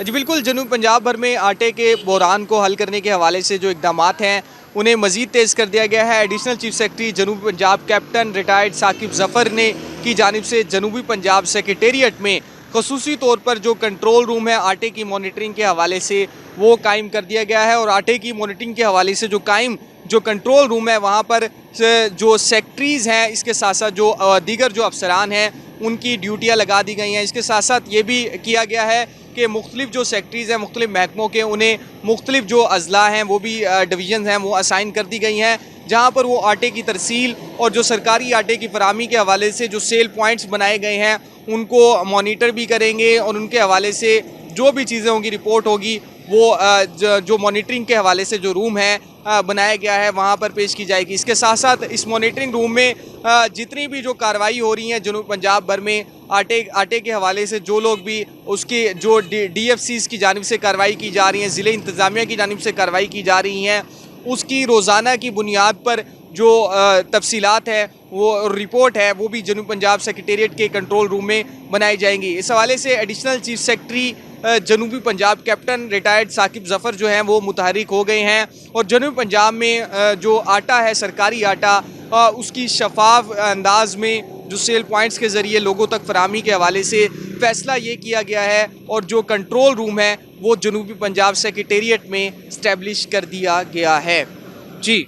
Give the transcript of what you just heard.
जी बिल्कुल, जनूबी पंजाब भर में आटे के बहरान को हल करने के हवाले से जो इक़दामात हैं उन्हें मज़ीद तेज़ कर दिया गया है। एडिशनल चीफ सेक्रेटरी जनूबी पंजाब कैप्टन रिटायर्ड साकिब ज़फ़र ने की जानिब से जनूबी पंजाब सेक्रेटेरिएट में ख़ुसूसी तौर पर जो कंट्रोल रूम है आटे की मॉनिटरिंग के हवाले से वो कायम कर दिया गया है। और आटे की मॉनिटरिंग के हवाले से जो कंट्रोल रूम है वहाँ पर जो सेक्रेटरीज़ हैं, इसके साथ साथ जो दीगर जो अफसरान हैं उनकी ड्यूटियाँ लगा दी गई हैं। इसके साथ साथ ये भी किया गया है कि मुख्तलिफ जो सेक्रेटरीज़ हैं मुख्तलिफ महकमों के, उन्हें मुख्तलिफ जो अजला हैं वो भी डिवीज़न हैं वो असाइन कर दी गई हैं, जहाँ पर वो आटे की तरसील और जो सरकारी आटे की फराहमी के हवाले से जो सेल पॉइंट्स बनाए गए हैं उनको मॉनिटर भी करेंगे। और उनके हवाले से जो भी चीज़ें होंगी, रिपोर्ट होगी, वो जो मॉनिटरिंग के हवाले से जो रूम है बनाया गया है वहाँ पर पेश की जाएगी। इसके साथ साथ इस मॉनिटरिंग रूम में जितनी भी जो कार्रवाई हो रही है जनूब पंजाब भर में आटे के हवाले से, जो लोग भी उसकी जो DFCs की जानिब से कार्रवाई की जा रही हैं, ज़िले इंतज़ामिया की जानिब से कार्रवाई की जा रही हैं, उसकी रोज़ाना की बुनियाद पर जो तफसीलात है वो रिपोर्ट है वो भी जनूब पंजाब सेक्रेटेरिएट के कंट्रोल रूम में बनाई जाएंगी। इस हवाले से एडिशनल चीफ सेक्रेटरी जनूबी पंजाब कैप्टन रिटायर्ड साकिब ज़फ़र जो हैं वो मुतहरिक हो गए हैं। और जनूबी पंजाब में जो आटा है, सरकारी आटा, उसकी शफाफ अंदाज में जो सेल पॉइंट्स के ज़रिए लोगों तक फराहमी के हवाले से फ़ैसला ये किया गया है। और जो कंट्रोल रूम है वो जनूबी पंजाब सेक्रेटेरिएट में इस्टेब्लिश कर दिया गया है। जी।